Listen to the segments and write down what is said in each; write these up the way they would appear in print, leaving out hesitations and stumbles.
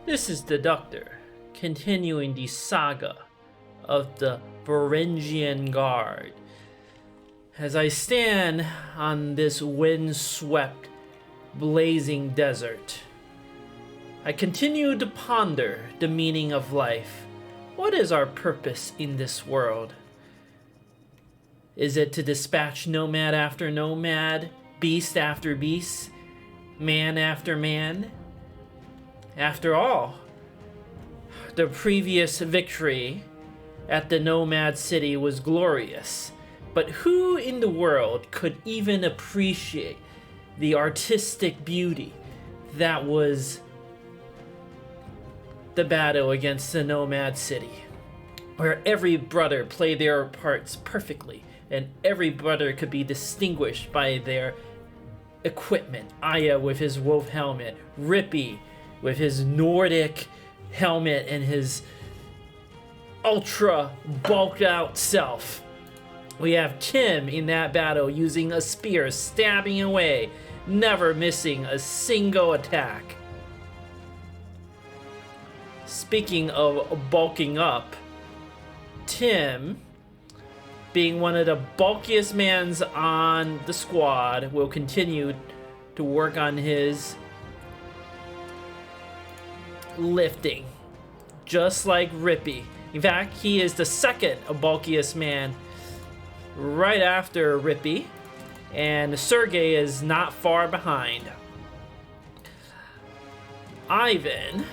This is the Doctor, continuing the saga of the Varangian Guard. As I stand on this wind-swept, blazing desert, I continue to ponder the meaning of life. What is our purpose in this world? Is it to dispatch nomad after nomad, beast after beast, man after man? After all, the previous victory at the Nomad City was glorious, but who in the world could even appreciate the artistic beauty that was the battle against the Nomad City, where every brother played their parts perfectly, and every brother could be distinguished by their equipment. Aya with his wolf helmet, Rippy with his Nordic helmet and his ultra bulked out self. We have Tim in that battle using a spear, stabbing away, never missing a single attack. Speaking of bulking up, Tim, being one of the bulkiest mans on the squad, will continue to work on his lifting, just like Rippy. In fact, he is the second bulkiest man right after Rippy, and Sergey is not far behind. Ivan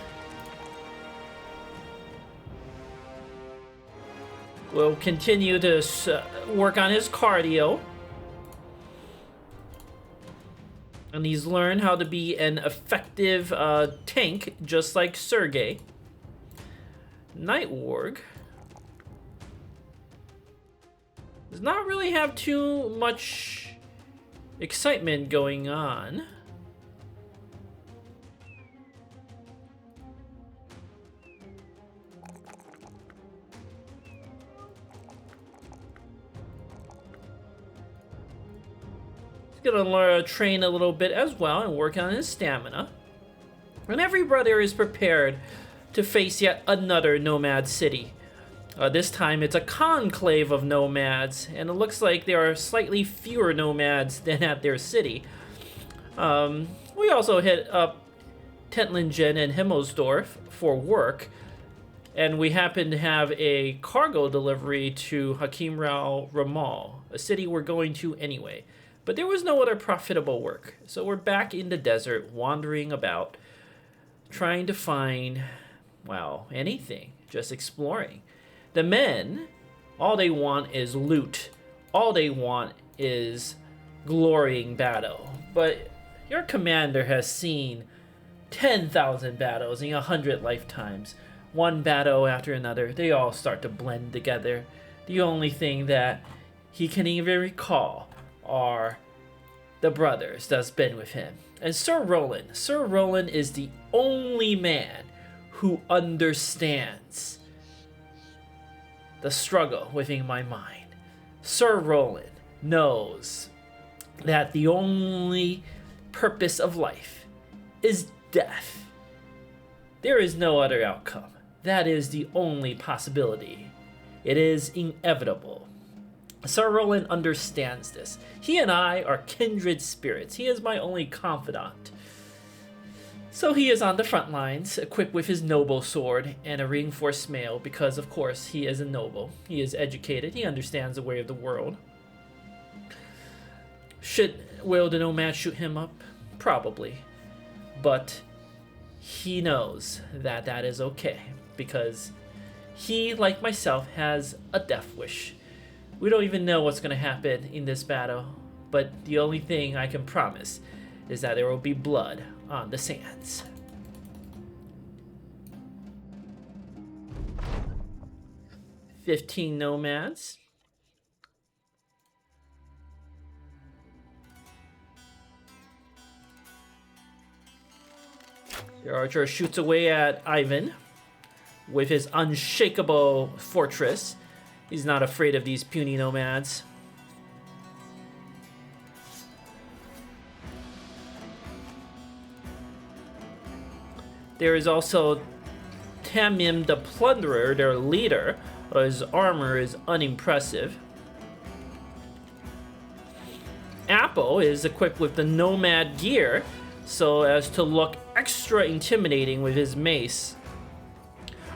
will continue to work on his cardio, and he's learned how to be an effective tank, just like Sergey. Nightwarg does not really have too much excitement going on. Gonna train a little bit as well and work on his stamina. And every brother is prepared to face yet another nomad city. This time it's a conclave of nomads, and it looks like there are slightly fewer nomads than at their city. We also hit up Tentlingen and Himmelsdorf for work, and we happen to have a cargo delivery to Hakim Rao Ramal, a city we're going to anyway. But there was no other profitable work, so we're back in the desert, wandering about, trying to find, well, anything, just exploring. The men, all they want is loot. All they want is glorying battle. But your commander has seen 10,000 battles in 100 lifetimes. One battle after another, they all start to blend together. The only thing that he can even recall are the brothers that's been with him. And Sir Roland is the only man who understands the struggle within my mind. Sir Roland knows that the only purpose of life is death. There is no other outcome. That is the only possibility. It is inevitable. Sir Roland understands this. He and I are kindred spirits. He is my only confidant. So he is on the front lines, equipped with his noble sword and a reinforced mail, because of course he is a noble. He is educated. He understands the way of the world. Will the nomad shoot him up? Probably. But he knows that that is okay, because he, like myself, has a death wish. We don't even know what's going to happen in this battle, but the only thing I can promise is that there will be blood on the sands. "15 nomads. The archer shoots away at Ivan with his Unshakeable fortress. He's not afraid of these puny nomads. There is also Tamim the Plunderer, their leader. His armor is unimpressive. Apple is equipped with the Nomad gear so as to look extra intimidating with his mace.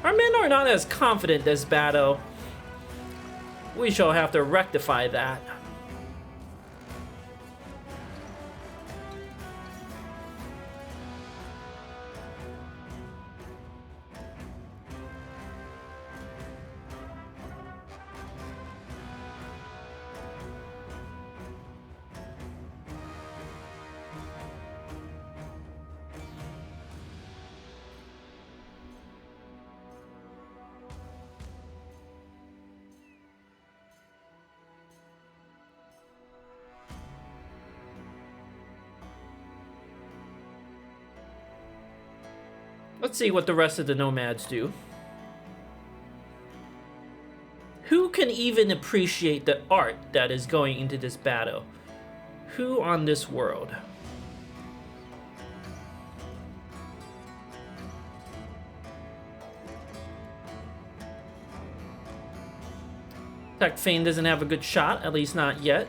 Our men are not as confident this battle. We shall have to rectify that. Let's see what the rest of the Nomads do. Who can even appreciate the art that is going into this battle? Who on this world? Tech Feign doesn't have a good shot, at least not yet.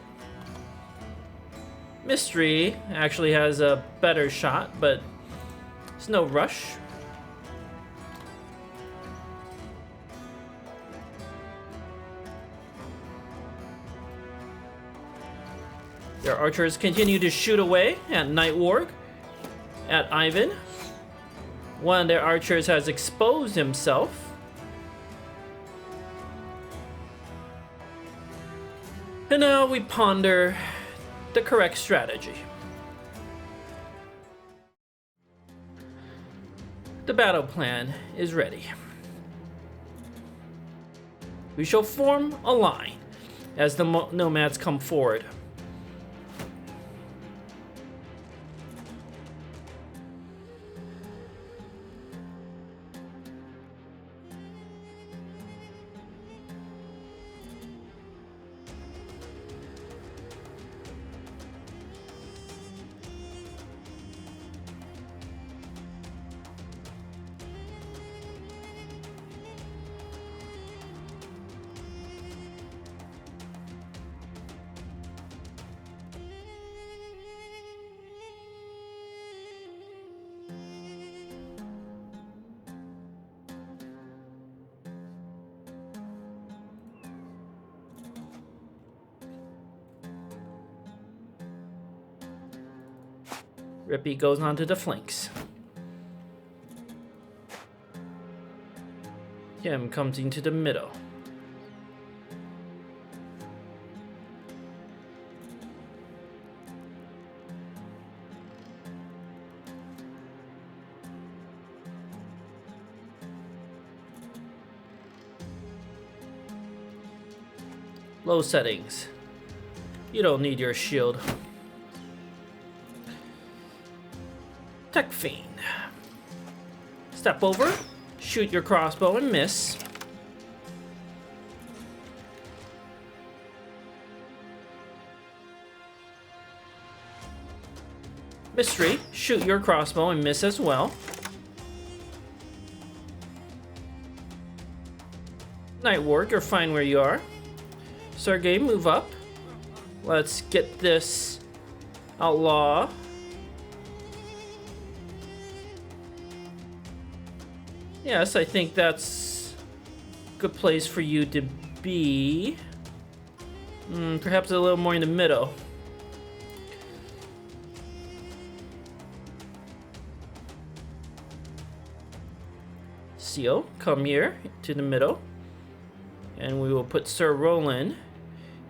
Mystery actually has a better shot, but there's no rush. Their archers continue to shoot away at Nightwarg, at Ivan. One of their archers has exposed himself. And now we ponder the correct strategy. The battle plan is ready. We shall form a line as the Nomads come forward. Rippy goes on to the flanks. Kim comes into the middle. Low settings. You don't need your shield. Tech Feign. Step over, shoot your crossbow and miss. Mystery, shoot your crossbow and miss as well. Nightwarg, you're fine where you are. Sergey, move up. Let's get this outlaw. Yes, I think that's a good place for you to be. Perhaps a little more in the middle. Seal, come here to the middle. And we will put Sir Roland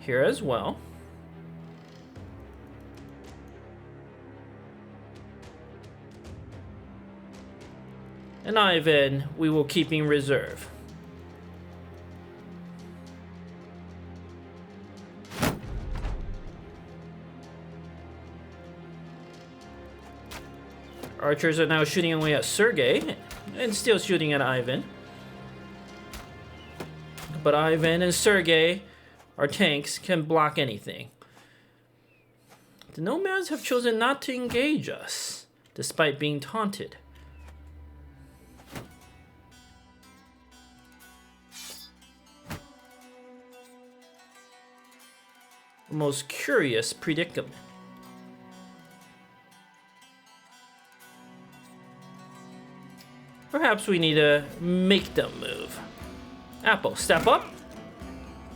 here as well. And Ivan, we will keep in reserve. Archers are now shooting away at Sergey, and still shooting at Ivan. But Ivan and Sergey, our tanks, can block anything. The Nomads have chosen not to engage us, despite being taunted. most curious predicament. Perhaps we need to make them move. Apple, step up.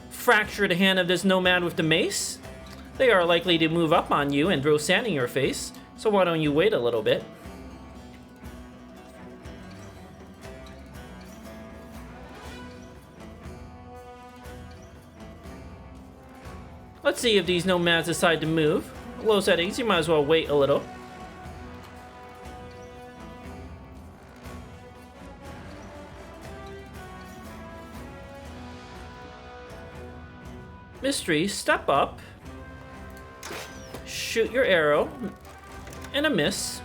Fracture the hand of this nomad with the mace. They are likely to move up on you and throw sand in your face, so why don't you wait a little bit? Let's see if these nomads decide to move. Low settings, you might as well wait a little. Mystery, step up. Shoot your arrow. And a miss.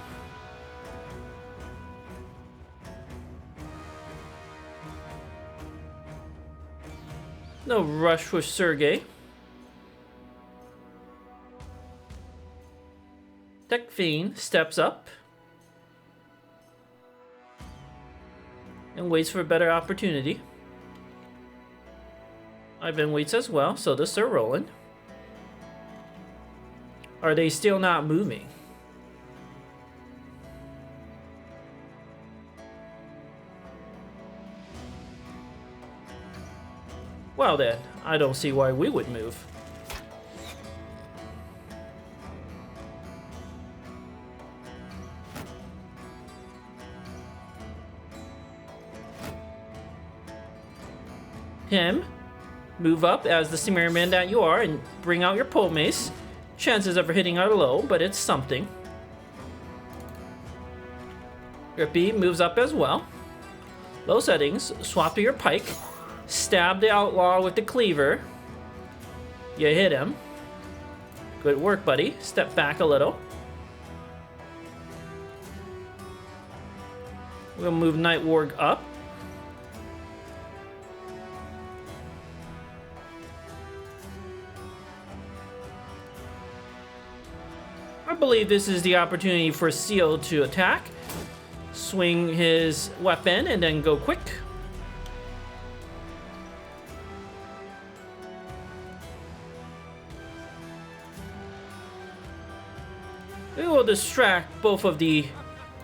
No rush with Sergey. Tech Fiend steps up and waits for a better opportunity. Ivan waits as well, so does Sir Roland. Are they still not moving? Well then, I don't see why we would move. Him, move up as the Cimmerian man that you are and bring out your pole mace. Chances of hitting are low, but it's something. Grippy moves up as well. Low settings, swap to your pike. Stab the outlaw with the cleaver. You hit him. Good work, buddy. Step back a little. We'll move Night Warg up. I believe this is the opportunity for Seal to attack. Swing his weapon and then go quick. We will distract both of the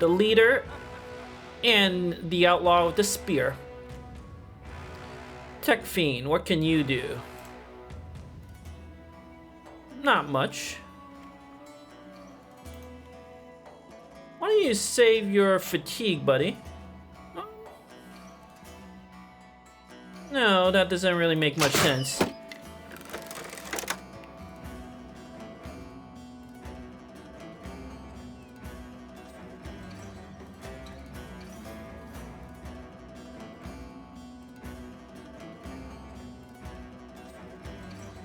leader and the outlaw with the spear. Tech Fiend, what can you do? Not much. Why don't you save your fatigue, buddy? No, that doesn't really make much sense.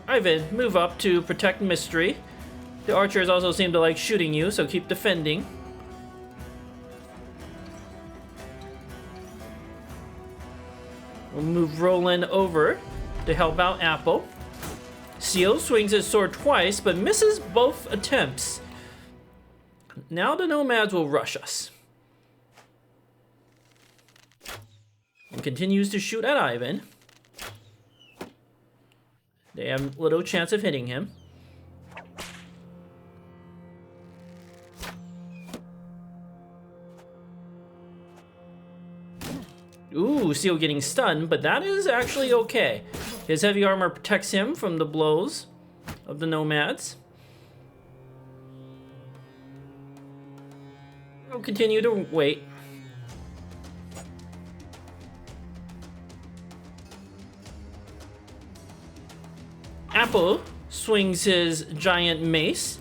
Ivan, move up to protect Mystery. The archers also seem to like shooting you, so keep defending. We'll move Roland over to help out Apple. Seal swings his sword twice, but misses both attempts. Now the Nomads will rush us. And continues to shoot at Ivan. They have little chance of hitting him. Ooh, Seal getting stunned, but that is actually okay. His heavy armor protects him from the blows of the Nomads. We'll continue to wait. Apple swings his giant mace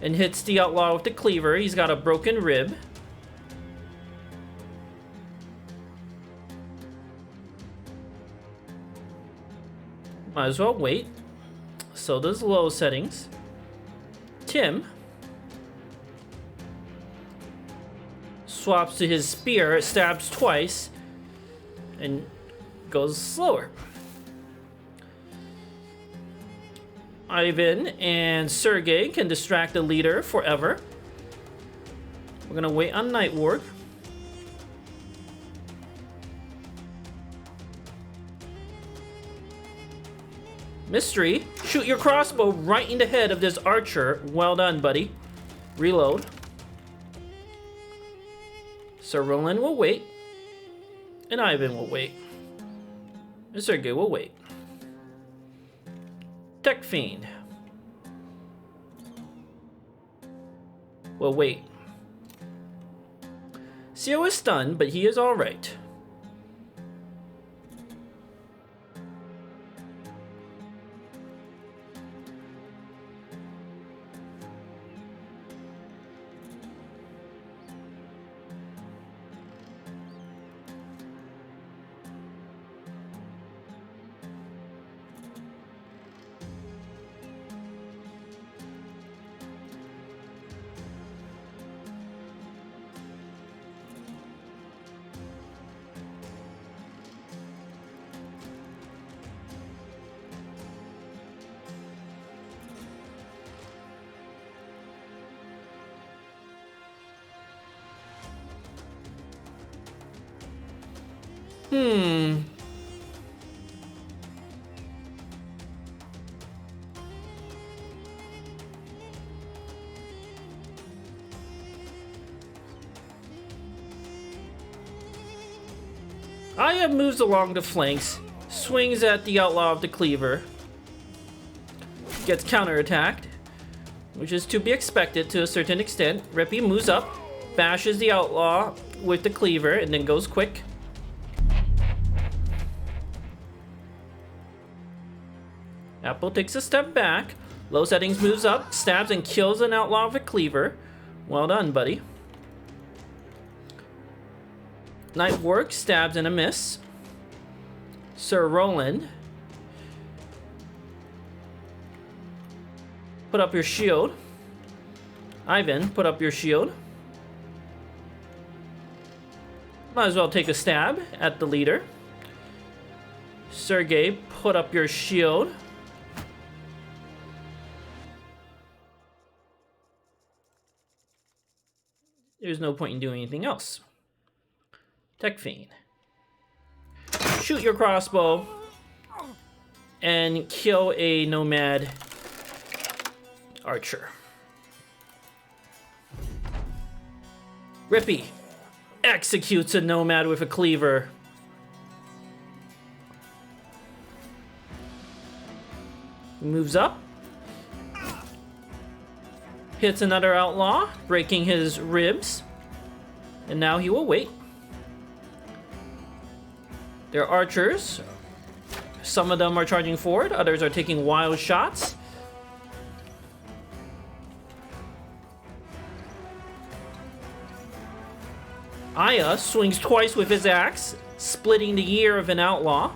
and hits the outlaw with the cleaver. He's got a broken rib. Might as well wait. So does low settings. Tim swaps to his spear, stabs twice, and goes slower. Ivan and Sergey can distract the leader forever. We're gonna wait on Night Warg. Mystery, shoot your crossbow right in the head of this archer. Well done, buddy. Reload. Sir Roland will wait. And Ivan will wait. And Sergei will wait. Tech Fiend will wait. Sio is stunned, but he is alright. Aya moves along the flanks, swings at the Outlaw of the Cleaver, gets counterattacked, which is to be expected to a certain extent. Rippy moves up, bashes the Outlaw with the Cleaver, and then goes quick. Apple takes a step back. Low Settings moves up, stabs and kills an Outlaw with a Cleaver. Well done, buddy. Nightwork stabs and a miss. Sir Roland, put up your shield. Ivan, put up your shield. Might as well take a stab at the leader. Sergei, put up your shield. There's no point in doing anything else. Tech Fiend. Shoot your crossbow and kill a Nomad archer. Rippy executes a Nomad with a Cleaver. Moves up. Hits another Outlaw, breaking his ribs. And now he will wait. They're archers. Some of them are charging forward, others are taking wild shots. Aya swings twice with his axe, splitting the ear of an Outlaw.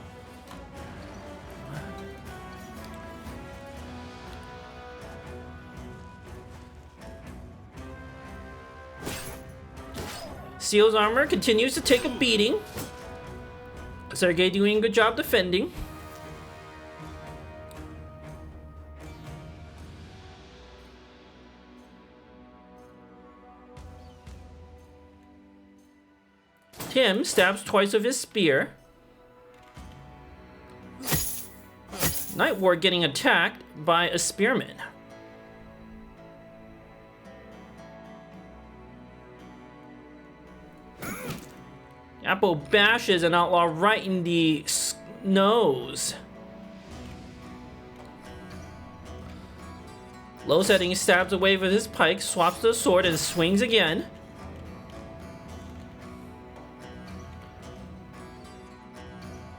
Seal's armor continues to take a beating. Sergei doing a good job defending. Tim stabs twice with his spear. Nightward getting attacked by a spearman. Apple bashes an Outlaw right in the nose. Low Setting stabs away with his pike, swaps the sword, and swings again.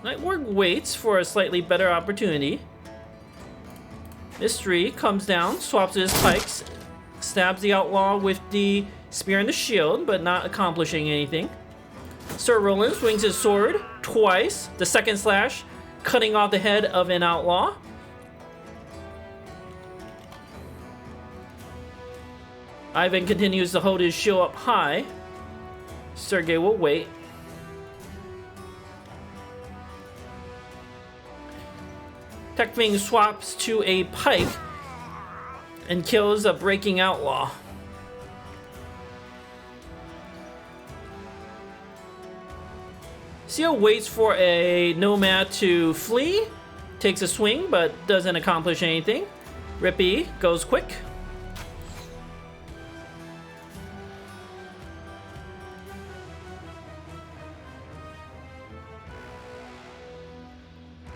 Nightward waits for a slightly better opportunity. Mystery comes down, swaps his pikes, stabs the Outlaw with the spear and the shield, but not accomplishing anything. Sir Roland swings his sword twice, the second slash cutting off the head of an Outlaw. Ivan continues to hold his shield up high. Sergei will wait. Tekving swaps to a pike and kills a breaking Outlaw. Seal waits for a Nomad to flee takes a swing but doesn't accomplish anything. Rippy goes quick.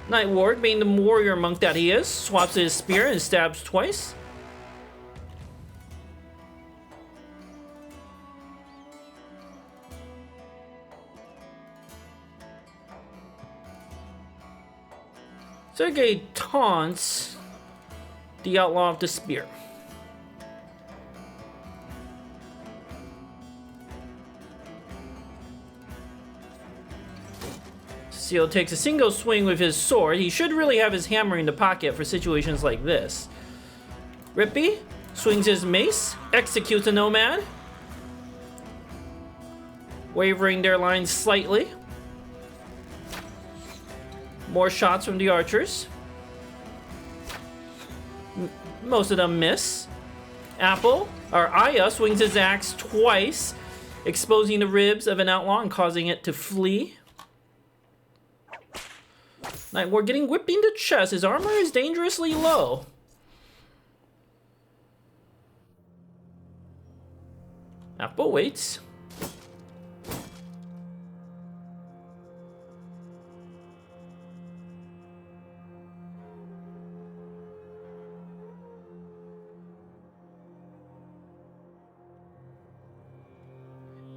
Nightward, being the warrior monk that he is, swaps his spear and stabs twice. Sergei taunts the outlaw of the spear. Seal takes a single swing with his sword. He should really have his hammer in the pocket for situations like this. Rippy swings his mace, executes a nomad, wavering their lines slightly. More shots from the archers. Most of them miss. Aya swings his axe twice, exposing the ribs of an outlaw and causing it to flee. Nightward getting whipped in the chest. His armor is dangerously low. Apple waits.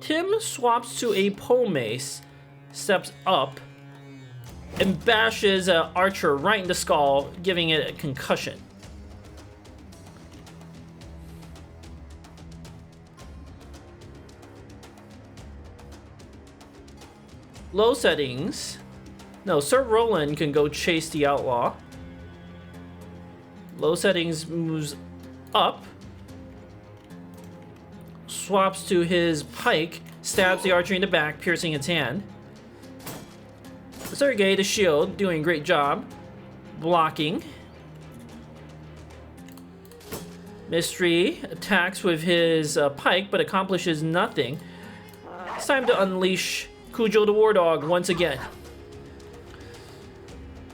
Tim swaps to a pole mace, steps up, and bashes an archer right in the skull, giving it a concussion. Low settings. No, Sir Roland can go chase the outlaw. Low settings moves up. Swaps to his pike, stabs the archer in the back, piercing its hand. Sergei, the shield, doing a great job blocking. Mystery attacks with his pike, but accomplishes nothing. It's time to unleash Cujo the War Dog once again.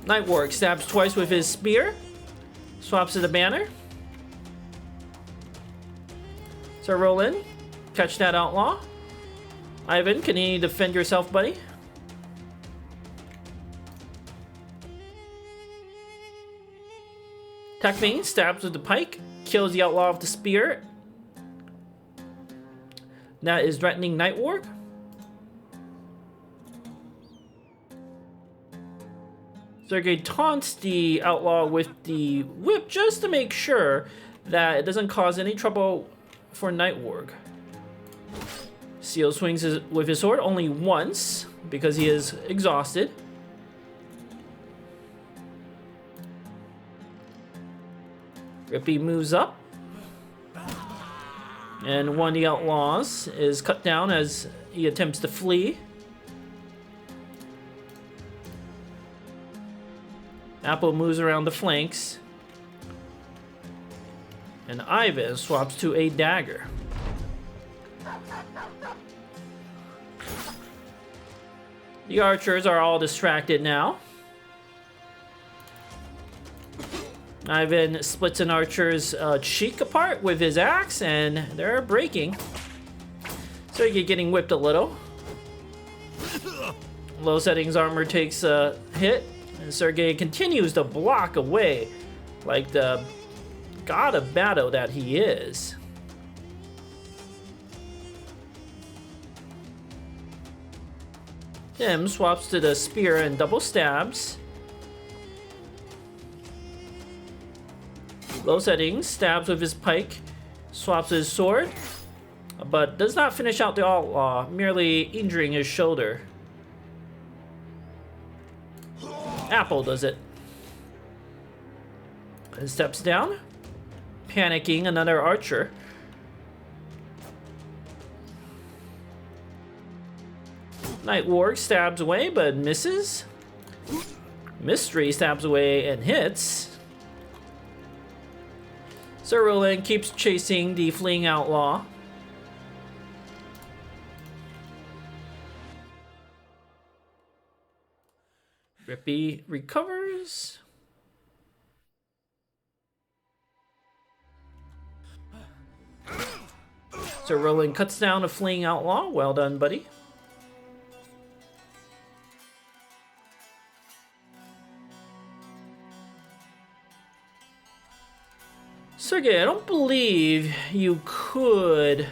Nightwork stabs twice with his spear, swaps to the banner. Sir Roland, catch that outlaw. Ivan, can you defend yourself, buddy? Takvane stabs with the pike, kills the outlaw with the spear. That is threatening Nightward. Sergei taunts the outlaw with the whip just to make sure that it doesn't cause any trouble for Nightward. Seal swings with his sword only once because he is exhausted. Rippy moves up, and one of the outlaws is cut down as he attempts to flee. Apple moves around the flanks, and Ivan swaps to a dagger. The archers are all distracted now. Ivan splits an archer's cheek apart with his axe, and they're breaking. Sergei getting whipped a little. Low settings armor takes a hit, and Sergei continues to block away like the god of battle that he is. Tim swaps to the spear and double stabs. Low settings, stabs with his pike, swaps his sword, but does not finish out the outlaw, merely injuring his shoulder. Apple does it. And steps down, panicking another archer. Nightward stabs away but misses. Mystery stabs away and hits. Sir Roland keeps chasing the fleeing outlaw. Rippy recovers. So Roland cuts down a fleeing outlaw. Well done, buddy. Sergey, I don't believe you could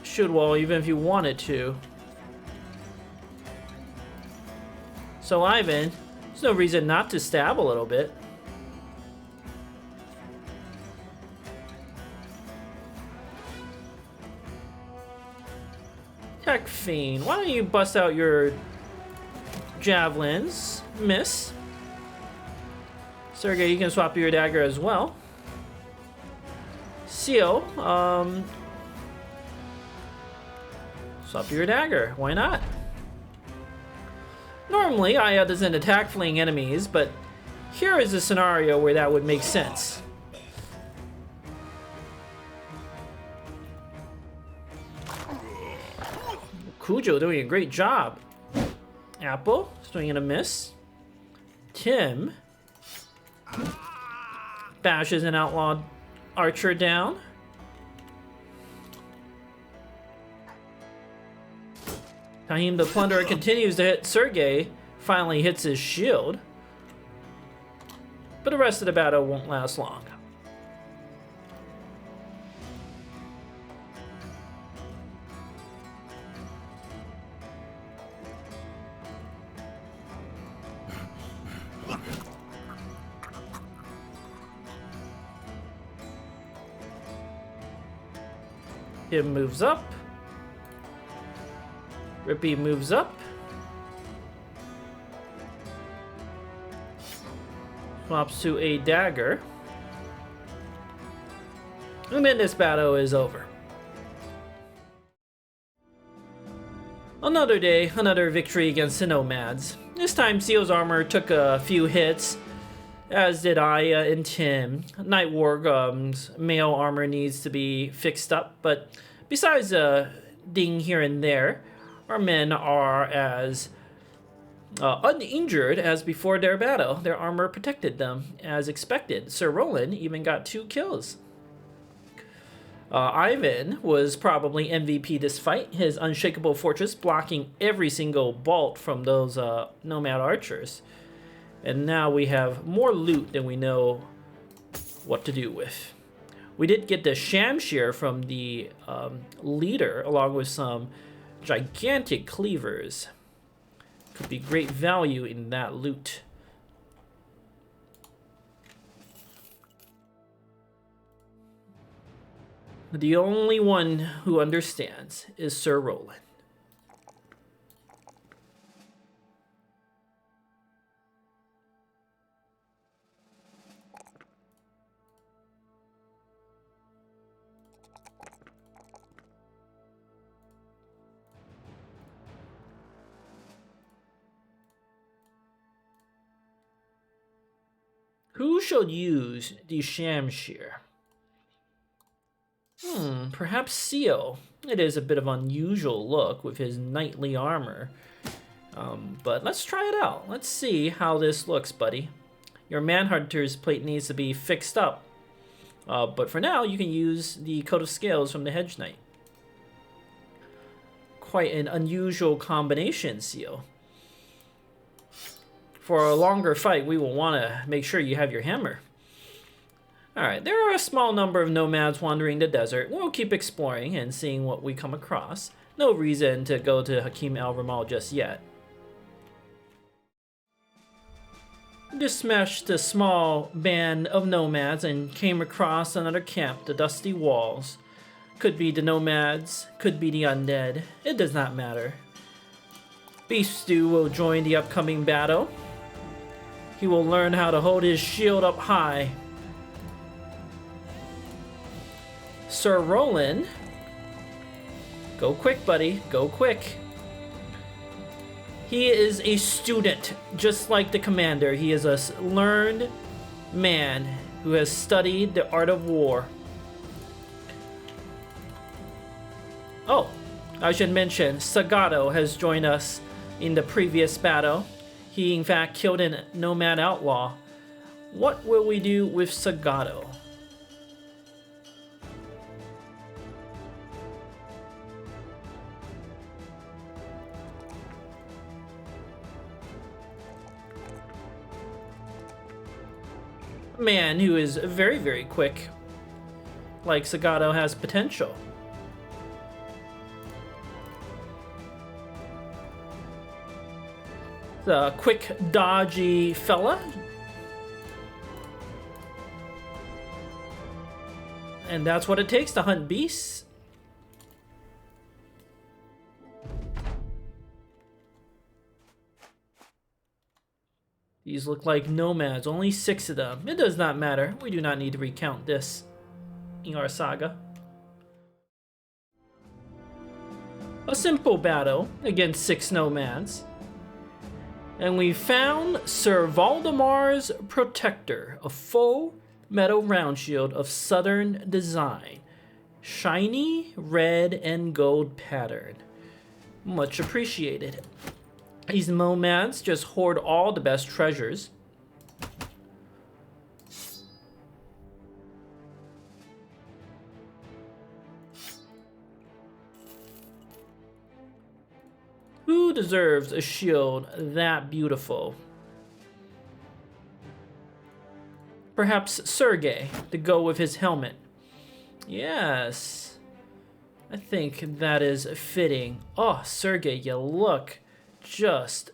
shoot wall even if you wanted to. So Ivan, there's no reason not to stab a little bit. Tech Fiend, why don't you bust out your javelins, miss? Sergey, you can swap your dagger as well. Seal, swap your dagger, why not? Normally, Aya doesn't attack fleeing enemies, but here is a scenario where that would make sense. Cujo doing a great job. Apple, swinging a miss. Tim bashes an outlaw archer down. Tahim the Plunderer continues to hit Sergey, finally hits his shield. But the rest of the battle won't last long. Him moves up. Rippy moves up. Swaps to a dagger. And then this battle is over. Another day, another victory against the Nomads. This time Seal's armor took a few hits, as did Aya and Tim. Night Wargum's mail armor needs to be fixed up, but besides a ding here and there, our men are as uninjured as before their battle. Their armor protected them as expected. Sir Roland even got 2 kills. Ivan was probably MVP this fight. His Unshakeable fortress blocking every single bolt from those Nomad archers. And now we have more loot than we know what to do with. We did get the Shamshir from the leader, along with some gigantic cleavers. Could be great value in that loot. The only one who understands is Sir Roland. Who shall use the Shamshir? Perhaps Seal. It is a bit of an unusual look with his knightly armor. But let's try it out. Let's see how this looks, buddy. Your Manhunter's plate needs to be fixed up. But for now, you can use the coat of scales from the Hedge Knight. Quite an unusual combination, Seal. For a longer fight, we will want to make sure you have your hammer. Alright, there are a small number of nomads wandering the desert. We'll keep exploring and seeing what we come across. No reason to go to Hakim al-Ramal just yet. Just smashed a small band of nomads and came across another camp, the Dusty Walls. Could be the nomads, could be the undead. It does not matter. Beef Stew will join the upcoming battle. He will learn how to hold his shield up high. Sir Roland, go quick, buddy, go quick. He is a student, just like the commander. He is a learned man who has studied the art of war. Oh, I should mention, Sagato has joined us in the previous battle. He, in fact, killed a nomad outlaw. What will we do with Sagato? man who is very, very quick. Like Sagato has potential. The quick, dodgy fella. And that's what it takes to hunt beasts. These look like nomads, only 6 of them. It does not matter. We do not need to recount this in our saga. A simple battle against 6 nomads. And we found Sir Valdemar's Protector, a full metal round shield of southern design. Shiny red and gold pattern. Much appreciated. These nomads just hoard all the best treasures. Who deserves a shield that beautiful? Perhaps Sergei, to go with his helmet. Yes, I think that is fitting. Oh, Sergei, you look just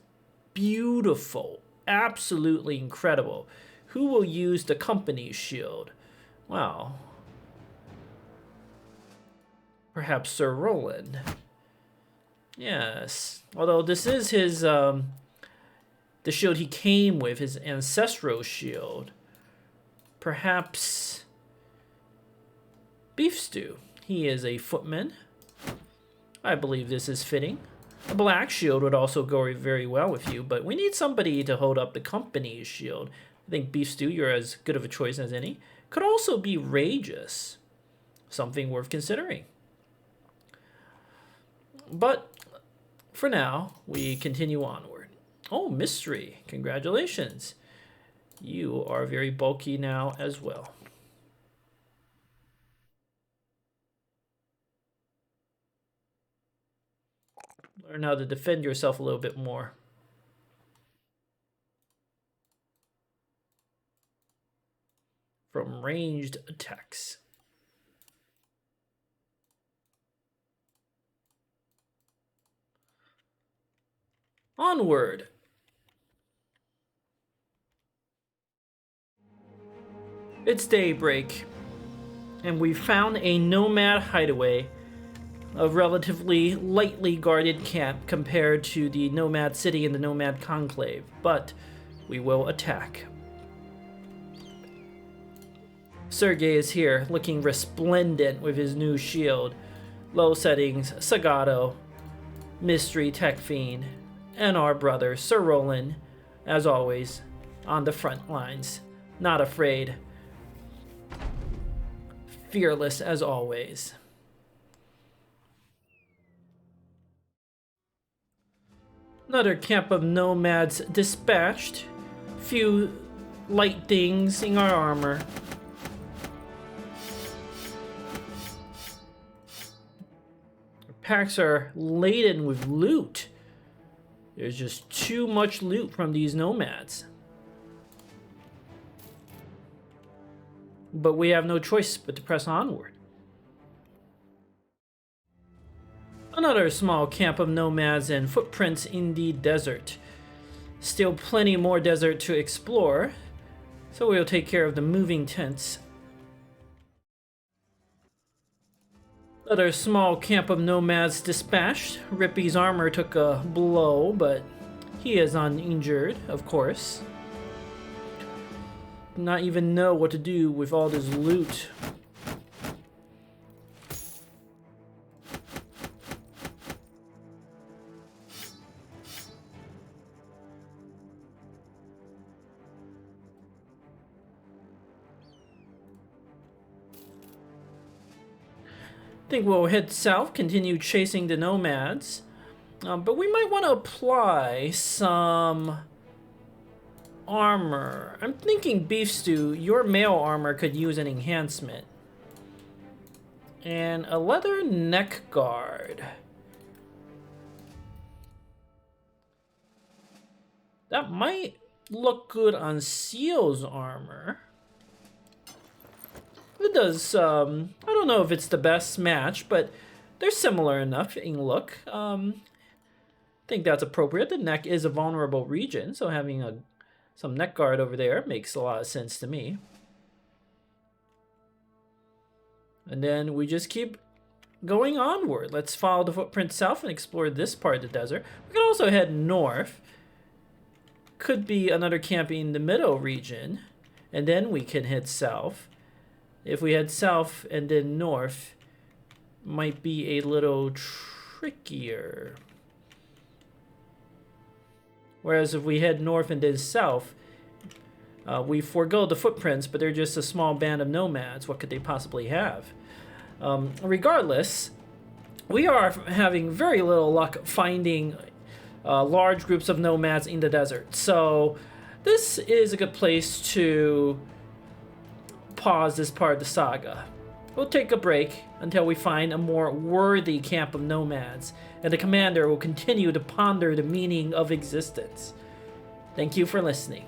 beautiful. Absolutely incredible. Who will use the company's shield? Wow. Perhaps Sir Roland. Yes. Although this is his, the shield he came with, his ancestral shield. Perhaps Beef Stew. He is a footman. I believe this is fitting. A black shield would also go very well with you, but we need somebody to hold up the company's shield. I think Beef Stew, you're as good of a choice as any. Could also be Rageous. Something worth considering. But for now, we continue onward. Oh, Mystery. Congratulations. You are very bulky now as well. Learn how to defend yourself a little bit more. From ranged attacks. Onward. It's daybreak, and we found a nomad hideaway, a relatively lightly guarded camp compared to the nomad city and the nomad conclave, but we will attack. Sergei is here, looking resplendent with his new shield. Low settings, Sagato, Mystery Tech Fiend, and our brother, Sir Roland, as always, on the front lines. Not afraid. Fearless as always. Another camp of nomads dispatched. Few light things in our armor. Our packs are laden with loot. There's just too much loot from these nomads. But we have no choice but to press onward. Another small camp of nomads and footprints in the desert. Still plenty more desert to explore, so we'll take care of the moving tents. Another small camp of nomads dispatched. Rippy's armor took a blow, but he is uninjured, of course. Not even know what to do with all this loot. I think we'll head south, continue chasing the nomads. But we might want to apply some armor. I'm thinking Beef Stew, your male armor could use an enhancement. And a leather neck guard. That might look good on Seal's armor. it does, I don't know if it's the best match, but they're similar enough in look. I think that's appropriate. The neck is a vulnerable region, so having some neck guard over there makes a lot of sense to me. And then we just keep going onward. Let's follow the footprint south and explore this part of the desert. We can also head north. Could be another camp in the middle region, and then we can head south. If we head south and then north, might be a little trickier. Whereas if we head north and then south, we forego the footprints, but they're just a small band of nomads. What could they possibly have? Regardless, we are having very little luck finding large groups of nomads in the desert. So this is a good place to pause this part of the saga. We'll take a break until we find a more worthy camp of nomads, and the commander will continue to ponder the meaning of existence. Thank you for listening.